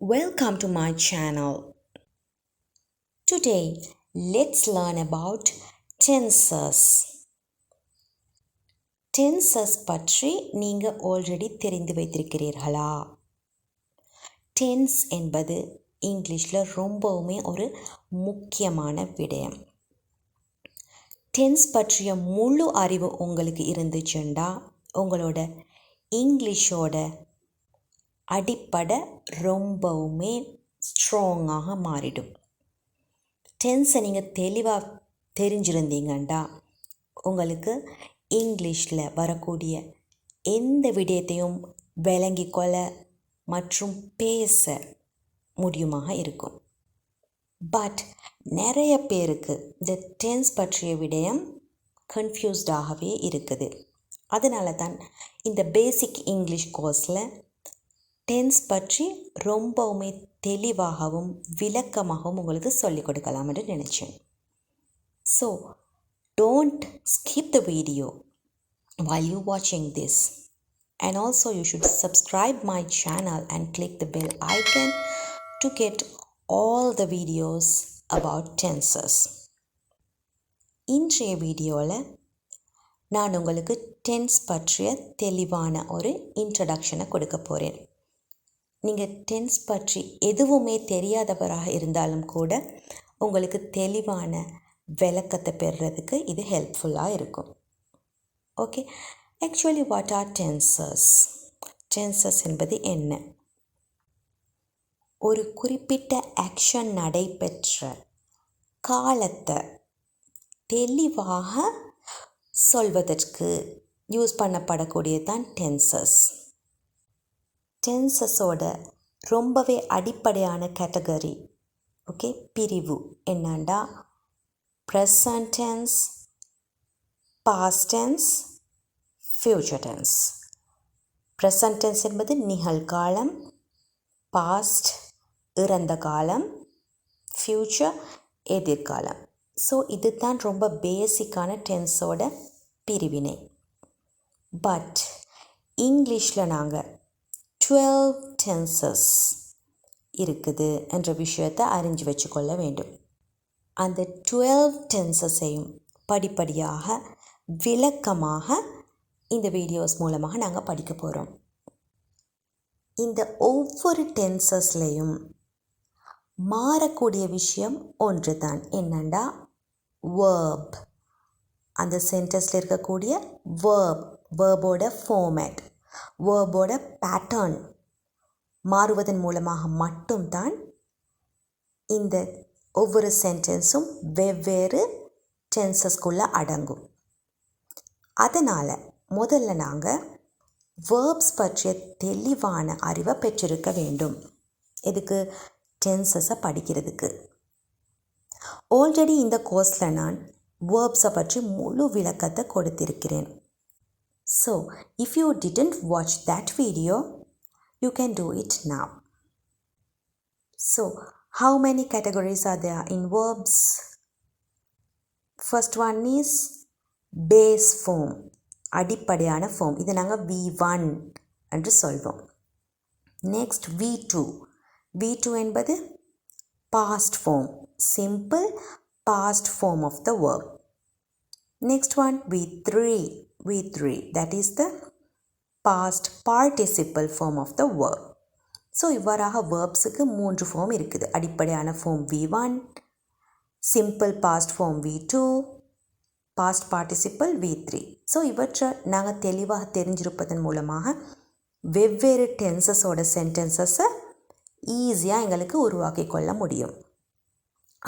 Welcome to my channel. Today, let's learn about tenses. Tenses பற்றி நீங்க already தெரிந்து வைத்திருக்கிறீர்களா? Tense என்பது இங்கிலீஷில் ரொம்பவுமே ஒரு முக்கியமான விடயம். டென்ஸ் பற்றிய முழு அறிவு உங்களுக்கு இருந்துச்சுண்டா உங்களோட இங்கிலீஷோட அடிப்படை ரொம்பவுமே ஸ்ட்ராங்காக மாறிடும். டென்ஸை நீங்கள் தெளிவாக தெரிஞ்சிருந்தீங்கண்டா உங்களுக்கு இங்கிலீஷில் வரக்கூடிய எந்த விடயத்தையும் விளங்கிக்கொள்ள மற்றும் பேச முடியுமாக இருக்கும். பட் நிறைய பேருக்கு இந்த டென்ஸ் பற்றிய விடயம் கன்ஃபியூஸ்டாகவே இருக்குது. அதனால தான் இந்த பேசிக் இங்கிலீஷ் கோர்ஸில் டென்ஸ் பற்றி ரொம்பவுமே தெளிவாகவும் விளக்கமாகவும் உங்களுக்கு சொல்லிக் கொடுக்கலாம் என்று நினச்சேன். So don't skip the video while you watching this, and also you should subscribe my channel and click the bell icon to get all the videos about tenses. இன்றைய வீடியோவில் நான் உங்களுக்கு டென்ஸ் பற்றிய தெளிவான ஒரு இன்ட்ரடக்ஷனை கொடுக்க போகிறேன். நீங்கள் டென்ஸ் பற்றி எதுவுமே தெரியாதவராக இருந்தாலும் கூட உங்களுக்கு தெளிவான விளக்கத்தை பெறுறதுக்கு இது ஹெல்ப்ஃபுல்லாக இருக்கும். Okay, actually what are tenses? Tenses என்பது என்ன? ஒரு குறிப்பிட்ட ஆக்ஷன் நடைபெற்ற காலத்தை தெளிவாக சொல்வதற்கு யூஸ் பண்ணப்படக்கூடியதான் டென்சஸ். டென்சஸோட ரொம்பவே அடிப்படையான கேட்டகரி பிரிவு என்னண்டா present tense, past tense, future tense. Present tense என்பது நிகழ்காலம், பாஸ்ட் இறந்த காலம், ஃப்யூச்சர் எதிர்காலம். ஸோ இதுதான் ரொம்ப பேசிக்கான டென்ஸோட பிரிவினை. பட் இங்கிலீஷில் நாங்கள் 12 tenses இருக்குது என்ற விஷயத்தை அறிஞ்சு வச்சுக்கொள்ள வேண்டும். அந்த 12 tenses-ஐயும் படிப்படியாக விளக்கமாக இந்த வீடியோஸ் மூலமாக நாங்கள் படிக்க போகிறோம். இந்த ஒவ்வொரு டென்சஸ்லேயும் மாறக்கூடிய விஷயம் ஒன்று தான். என்னண்டா வேர்ப். அந்த சென்டென்ஸில் இருக்கக்கூடிய வேர்போட ஃபார்மேட், வேர்போட பேட்டர்ன் மாறுவதன் மூலமாக மட்டும்தான் இந்த ஒவ்வொரு சென்டென்ஸும் வெவ்வேறு டென்சஸ்குள்ளே அடங்கும். அதனால் முதல்ல நாங்கள் வேர்ப்ஸ் பற்றிய தெளிவான அறிவை பெற்றிருக்க வேண்டும். இதுக்கு டென்சஸை படிக்கிறதுக்கு ஆல்ரெடி இந்த கோர்ஸில் நான் வேர்ப்ஸை பற்றி முழு விளக்கத்தை கொடுத்திருக்கிறேன். So, if you didn't watch that video, you can do it now. So, how many categories are there in verbs? First one is base form, அடிப்படையான form. இதை நாங்கள் V1 என்று சொல்வோம். Next V2. V2 என்பது past form, simple past form of the verb. Next one V3, that is the past participle form of the verb. So இவ்வாறாக வேர்ப்ஸுக்கு 3 form இருக்குது. அடிப்படையான form V1, simple past form V2, past participle V3. So இவற்றை நாங்கள் தெளிவாக தெரிஞ்சிருப்பதன் மூலமாக வெவ்வேறு டென்சஸோட சென்டென்சஸை ஈஸியாக எங்களுக்கு உருவாக்கி கொள்ள முடியும்.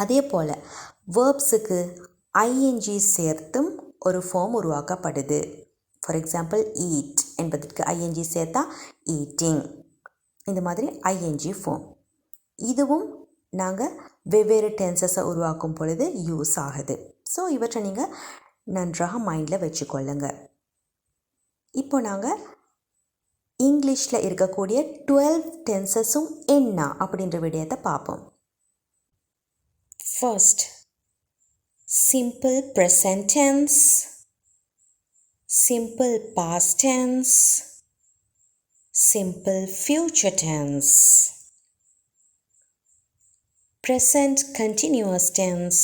அதே போல் வேர்ப்ஸுக்கு ஐஎன்ஜி சேர்த்தும் ஒரு ஃபார்ம் உருவாக்கப்படுது. ஃபார் எக்ஸாம்பிள் ஈட் என்பதற்கு ஐஎன்ஜி சேர்த்தா ஈட்டிங். இந்த மாதிரி ஐஎன்ஜி ஃபார்ம். இதுவும் நாங்கள் வெவ்வேறு டென்சஸை உருவாக்கும் பொழுது யூஸ் ஆகுது. ஸோ இவற்றை நீங்கள் நன்றாக மைண்டில் வச்சுக்கொள்ளுங்க. இப்போ நாங்கள் இங்கிலீஷில் இருக்கக்கூடிய 12 டென்சஸும் என்ன அப்படின்ற விடயத்தை பார்ப்போம். First simple present tense, simple past tense, simple future tense. present continuous tense,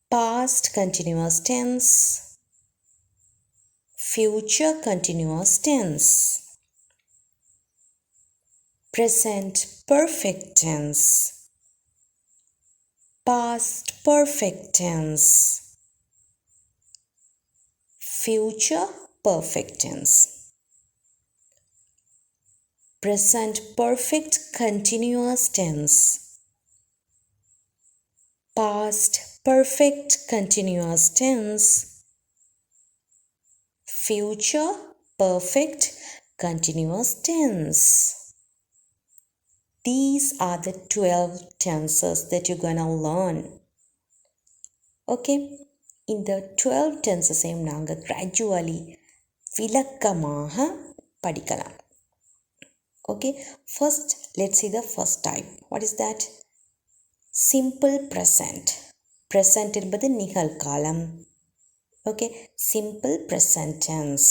past continuous tense, future continuous tense, present perfect tense, past perfect tense, future perfect tense. Present perfect continuous tense, past perfect continuous tense, future perfect continuous tense. These are the 12 tenses that you're gonna learn. Okay, இந்த 12 tenses-ஐயும் நாங்கள் gradually விளக்கமாக படிக்கலாம். Okay, first let's see the first type. What is that? Simple present. Present என்பது நிகழ்காலம். Okay, simple present tense.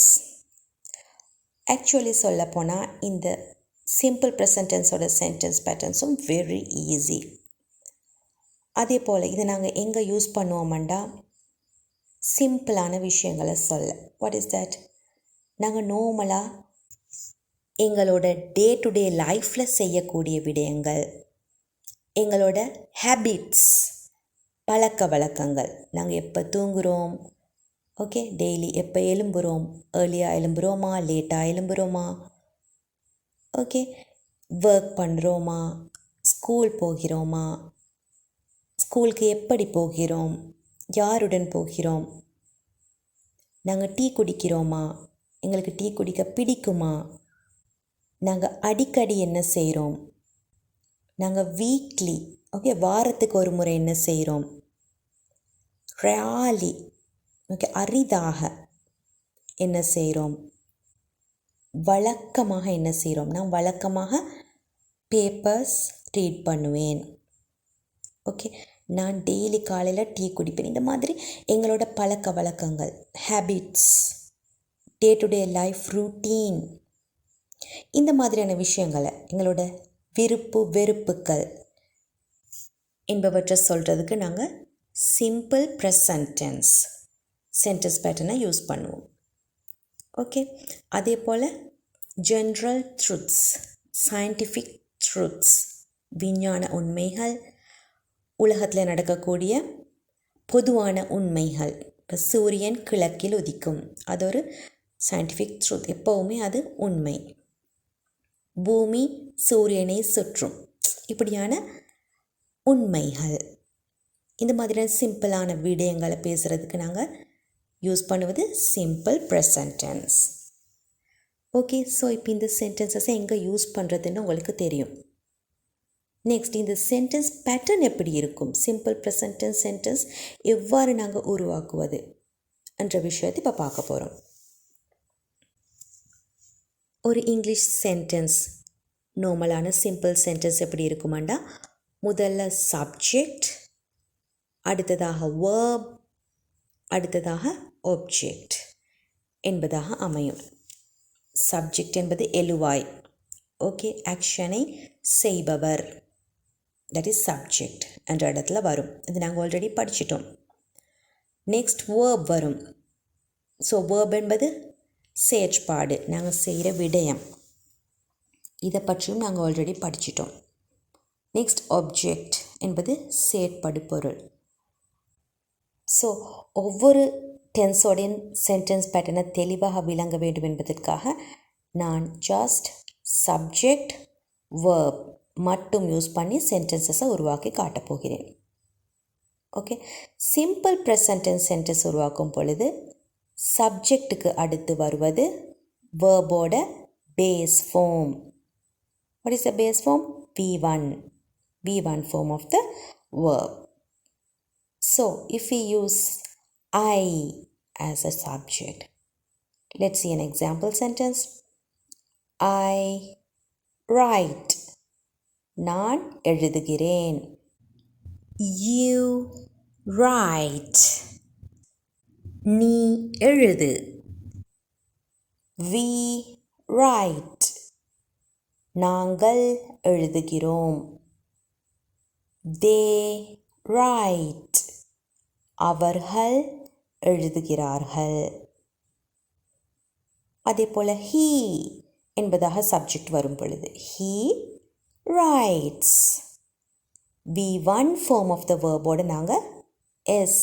Actually சொல்ல போனால் இந்த simple present tense ஓட sentence patterns-உம் very easy. அதே போல் இதை நாங்கள் எங்கே யூஸ் பண்ணுவோம்டா சிம்பிளான விஷயங்களை சொல்ல. What is that? நாங்கள் நார்மலாக எங்களோட டே டு டே லைஃப்பில் செய்யக்கூடிய விடயங்கள், எங்களோட ஹேபிட்ஸ், பழக்க வழக்கங்கள், நாங்கள் எப்போ தூங்குகிறோம், ஓகே, டெய்லி எப்போ எழும்புகிறோம், ஏர்லியாக எழும்புகிறோமா, லேட்டாக எழும்புகிறோமா, ஓகே, ஒர்க் பண்ணுறோமா, ஸ்கூல் போகிறோமா, ஸ்கூலுக்கு எப்படி போகிறோம், யாருடன் போகிறோம், நாங்கள் டீ குடிக்கிறோமா, எங்களுக்கு டீ குடிக்க பிடிக்குமா, நாங்கள் அடிக்கடி என்ன செய்கிறோம், நாங்கள் வீக்லி, ஓகே, வாரத்துக்கு ஒரு முறை என்ன செய்கிறோம், ரேர்லி, ஓகே, அரிதாக என்ன செய்கிறோம், வழக்கமாக என்ன செய்கிறோம். நான் வழக்கமாக பேப்பர்ஸ் ரீட் பண்ணுவேன். ஓகே, நான் டெய்லி காலையில் டீ குடிப்பேன். இந்த மாதிரி எங்களோட பழக்க வழக்கங்கள், habits, day to day life routine, இந்த மாதிரியான விஷயங்களை, எங்களோட விருப்பு வெறுப்புகள் என்பவற்றை சொல்கிறதுக்கு நாங்கள் சிம்பிள் ப்ரெசன்ட் டென்ஸ் சென்டென்ஸ் பேட்டர்னை யூஸ் பண்ணுவோம். ஓகே, அதே போல் ஜென்ரல் ட்ரூத்ஸ், சயின்டிஃபிக் ட்ரூத்ஸ், விஞ்ஞான உண்மைகள், உலகத்தில் நடக்கக்கூடிய பொதுவான உண்மைகள். இப்போ சூரியன் கிழக்கில் உதிக்கும், அது ஒரு சயின்டிஃபிக் ட்ரூத், எப்போவுமே அது உண்மை. பூமி சூரியனை சுற்றும், இப்படியான உண்மைகள். இந்த மாதிரியான சிம்பிளான விடயங்களை பேசுகிறதுக்கு நாங்கள் யூஸ் பண்ணுவது simple present tense. Okay, so இப்போ இந்த சென்டென்சஸை எங்கே யூஸ் பண்ணுறதுன்னு உங்களுக்கு தெரியும். நெக்ஸ்ட், இந்த சென்டென்ஸ் பேட்டர்ன் எப்படி இருக்கும், சிம்பிள் ப்ரெசன்ட் டென்ஸ் சென்டென்ஸ் எவ்வாறு நாங்கள் உருவாக்குவது என்ற விஷயத்தை இப்போ பார்க்க போகிறோம். ஒரு இங்கிலீஷ் சென்டென்ஸ், நார்மலான சிம்பிள் சென்டென்ஸ் எப்படி இருக்குமாண்டா, முதல்ல சப்ஜெக்ட், அடுத்ததாக வேர்ப், அடுத்ததாக ஆப்ஜெக்ட் என்பதாக அமையும். சப்ஜெக்ட் என்பது எழுவாய், ஓகே, ஆக்ஷனை செய்பவர், தட் இஸ் சப்ஜெக்ட் என்ற இடத்துல வரும். இது நாங்கள் ஆல்ரெடி படிச்சிட்டோம். நெக்ஸ்ட் வேர்ப் வரும். ஸோ வேர்ப் என்பது செயற்பாடு, நாங்கள் செய்கிற விடயம், இதை பற்றியும் நாங்கள் ஆல்ரெடி படிச்சிட்டோம். நெக்ஸ்ட் ஆப்ஜெக்ட் என்பது செயற்படு பொருள். ஸோ ஒவ்வொரு டென்ஸோடைய சென்டென்ஸ் பேட்டர்னை தெளிவாக விளங்க வேண்டும் என்பதற்காக நான் ஜஸ்ட் சப்ஜெக்ட் வேர்ப் மட்டும் யூஸ் பண்ணி சென்டென்சஸை உருவாக்கி காட்டப் போகிறேன். Okay, simple present tense sentence உருவாக்கும் பொழுது சப்ஜெக்டுக்கு அடுத்து வருவது வேர்போட base form. What is the base form? V1. V1 form of the verb. So, if we use I as a subject, let's see an example sentence. I write. நான் எழுதுகிறேன். You write. நீ எழுது. We write. நாங்கள் எழுதுகிறோம். they write. அவர்கள் எழுதுகிறார்கள். அதே போல் he என்பதாக சப்ஜெக்ட் வரும் பொழுது he writes. V1 form of the verb-ஓடு நாங்கள் s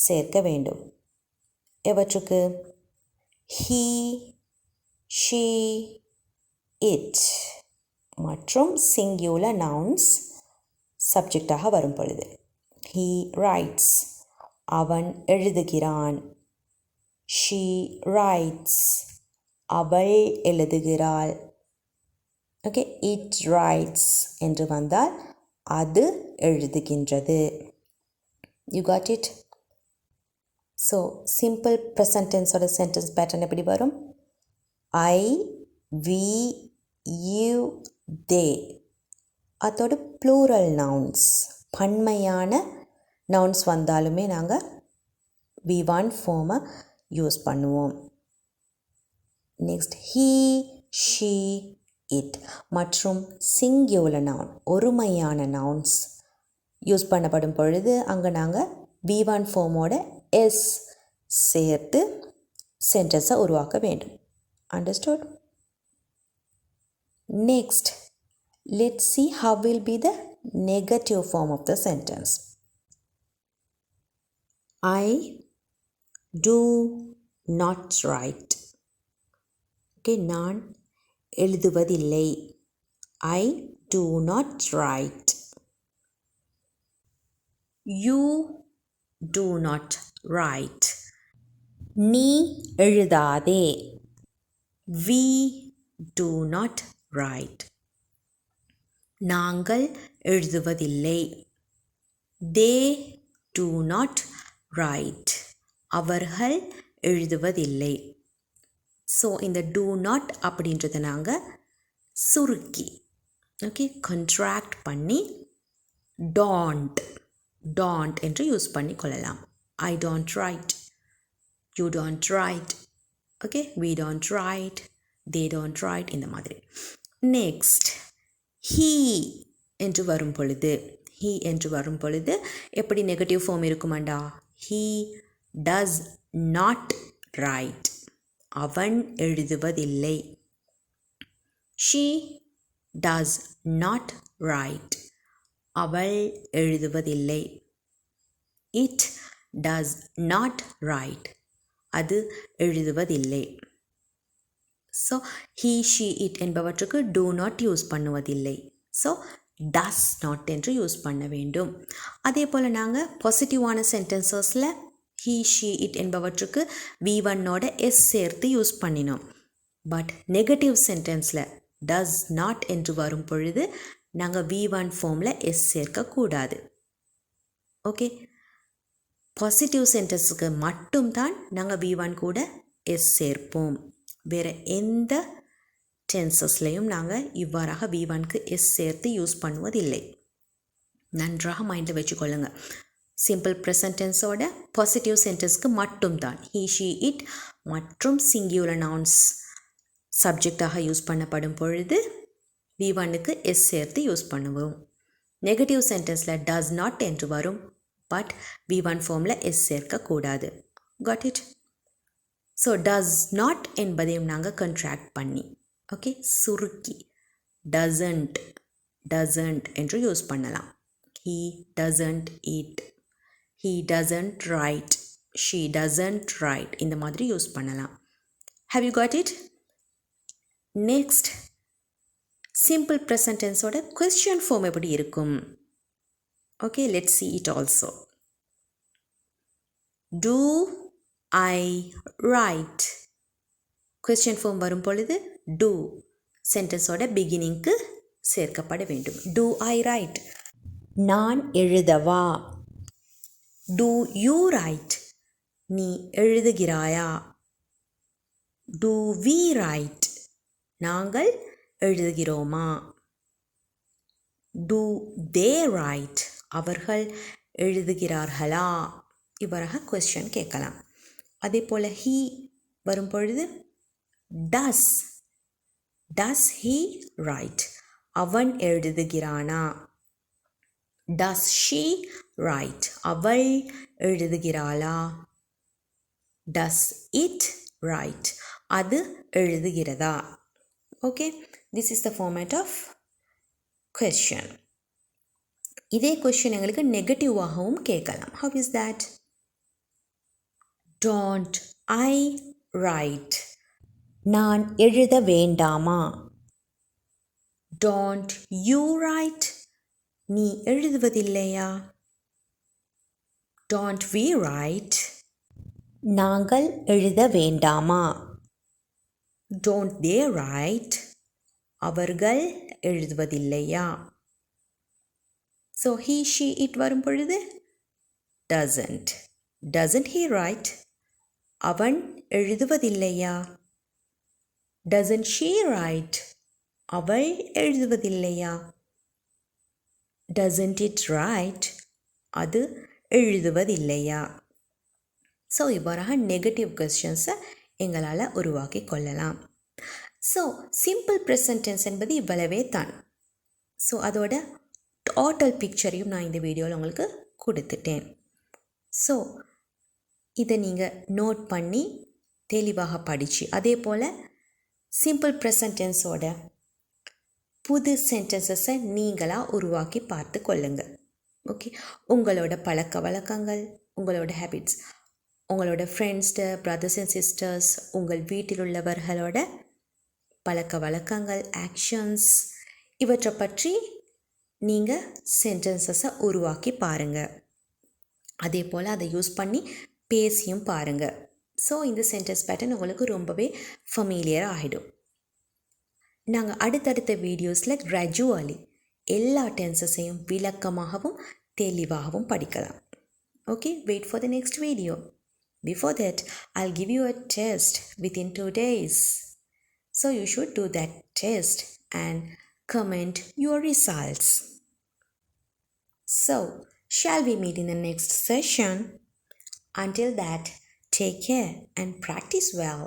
சேர்க்க வேண்டும். எவற்றுக்கு? he, she, it மற்றும் singular nouns சப்ஜெக்டாக வரும் பொழுது he writes. அவன் எழுதுகிறான். she writes. அவள் எழுதுகிறாள். ஓகே, it writes என்று வந்தால் அது எழுதுகின்றது. You got it? So simple present டென்ஸோட சென்டென்ஸ் பேட்டர்ன் எப்படி வரும்? I, we, you, they. அதோட ப்ளூரல் நவுன்ஸ் பன்மையான நவுன்ஸ் வந்தாலுமே நாங்கள் V1 ஃபார்மை யூஸ் பண்ணுவோம். நெக்ஸ்ட் he, she, it மற்றும் சிங்குலர் நவுன் ஒருமையான நவுன்ஸ் யூஸ் பண்ணப்படும் பொழுது அங்கே நாங்கள் V1 ஃபார்மோட s சேர்த்து சென்டென்ஸை உருவாக்க வேண்டும். Understood? Next let's see how will be the negative form of the sentence. I do not write. Okay, நான் எழுதுவதில்லை. I do not write. You do not write. நீ எழுதாதே. We do not write. நாங்கள் எழுதுவதில்லை. They do not write. அவர்கள் எழுதுவதில்லை. So இந்த do not அப்படின்றத நாங்கள் சுருக்கி contract பண்ணி don't என்று யூஸ் பண்ணி கொள்ளலாம். I don't write. You don't write. We don't write. They don't write. இந்த மாதிரி. நெக்ஸ்ட் he என்று வரும் பொழுது எப்படி நெகட்டிவ் ஃபார்ம் இருக்குமாண்டா? he does not write. அவன் எழுதுவதில்லை. she does not write. அவள் எழுதுவதில்லை. it does not write. அது எழுதுவதில்லை. ஸோ he, she, it என்பவற்றுக்கு do not யூஸ் பண்ணுவதில்லை. ஸோ does not என்று யூஸ் பண்ண வேண்டும். அதே போல் நாங்கள் பாசிட்டிவான சென்டென்சஸில் he, she, it என்பவற்றுக்கு V1ஓட s சேர்த்து யூஸ் பண்ணினோம். பட் நெகட்டிவ் சென்டென்ஸில் does not என்று வரும் பொழுது நாங்கள் V1 ஃபார்மில் s சேர்க்கக்கூடாது. ஓகே, பாசிட்டிவ் சென்டென்ஸுக்கு மட்டும்தான் நாங்கள் V1 கூட s சேர்ப்போம். வேறு எந்த டென்சஸ்லையும் நாங்கள் இவ்வாறாக V1க்கு s சேர்த்து யூஸ் பண்ணுவதில்லை. நன்றாக மைண்டில் வச்சுக்கொள்ளுங்க. சிம்பிள் ப்ரெசன்ட் டென்ஸோட பாசிட்டிவ் சென்டென்ஸ்க்கு மட்டும்தான் he, she, it மற்றும் சிங்குலர் நவுன்ஸ் சப்ஜெக்டாக யூஸ் பண்ணப்படும் பொழுது V1க்கு s சேர்த்து யூஸ் பண்ணுவோம். நெகட்டிவ் சென்டென்ஸில் does not என்று வரும். பட் V1 ஃபார்மில் s சேர்க்கக்கூடாது. Got it? So does not என்பதையும் நாங்கள் கண்ட்ராக்ட் பண்ணி சுருக்கி டசன்ட் என்று யூஸ் பண்ணலாம். he doesn't eat. he doesn't write. she doesn't write. இந்த மாதிரி யூஸ் பண்ணலாம். have you got it? Next simple present டென்ஸோட கொஸ்டின் ஃபார்ம் எப்படி இருக்கும்? Okay, let's see it also. do I write? Question form வரும் பொழுது do சென்டென்ஸோட பிகினிங்க்கு சேர்க்கப்பட வேண்டும். do I write? நான் எழுதவா? do you write? நீ எழுதுகிறாயா? do we write? நாங்கள் எழுதுகிறோமா? do they write? அவர்கள் எழுதுகிறார்களா? இவ்வாறாக கொஸ்டின் கேட்கலாம். அதே போல் he வரும் பொழுது does he write? அவன் எழுதுகிறானா? Does she write? அவள் எழுதுகிறாளா? Does it write? அது எழுதுகிறதா? Okay, this is the format of question. இதே கொஸ்டின் எங்களுக்கு நெகட்டிவாகவும் கேட்கலாம். How is that? Don't I write? நான் எழுத வேண்டாமா? Don't you write? நீ எழுதுவதில்லையா? Don't we write? நாங்கள் எழுத வேண்டாமா? Don't they write? அவர்கள் எழுதுவதில்லையா? So he, she, it வரும் பொழுது doesn't. Doesn't he write? அவன் எழுதுவதில்லையா? Doesn't she write? அவள் எழுதுவதில்லையா? Doesn't it write? அது எழுதுவதில்லையா? ஸோ இவ்வாறாக நெகட்டிவ் கொஸ்டின்ஸை எங்களால் உருவாக்கி கொள்ளலாம். ஸோ சிம்பிள் ப்ரெசன்ட் டென்ஸ் என்பது இவ்வளவே தான். ஸோ அதோட டோட்டல் பிக்சரையும் நான் இந்த வீடியோவில் உங்களுக்கு கொடுத்துட்டேன். ஸோ இதை நீங்கள் நோட் பண்ணி தெளிவாக படித்து அதே போல் சிம்பிள் ப்ரெசன்ட் டென்ஸோட புது சென்டென்சஸை நீங்களாக உருவாக்கி பார்த்து கொள்ளுங்கள். ஓகே, உங்களோட பழக்க வழக்கங்கள், உங்களோட ஹேபிட்ஸ், உங்களோட ஃப்ரெண்ட்ஸ்ட, பிரதர்ஸ் அண்ட் சிஸ்டர்ஸ், உங்கள் வீட்டில் உள்ளவர்களோட பழக்க வழக்கங்கள், ஆக்ஷன்ஸ், இவற்றை பற்றி நீங்கள் சென்டென்சஸை உருவாக்கி பாருங்கள். அதே போல் அதை யூஸ் பண்ணி பேசியும் பாருங்கள். ஸோ இந்த சென்டென்ஸ் பேட்டர்ன் உங்களுக்கு ரொம்பவே ஃபெமிலியர் ஆகிடும். நாங்கள் அடுத்தடுத்த வீடியோஸில் கிராஜுவலி எல்லா டென்சஸையும் விளக்கமாகவும் தெளிவாகவும் படிக்கலாம். Okay, wait for the next video. Before that, I'll give you a test within 2 days. So you should do that test and comment your results. So, shall we meet in the next session? Until that, take care and practice well.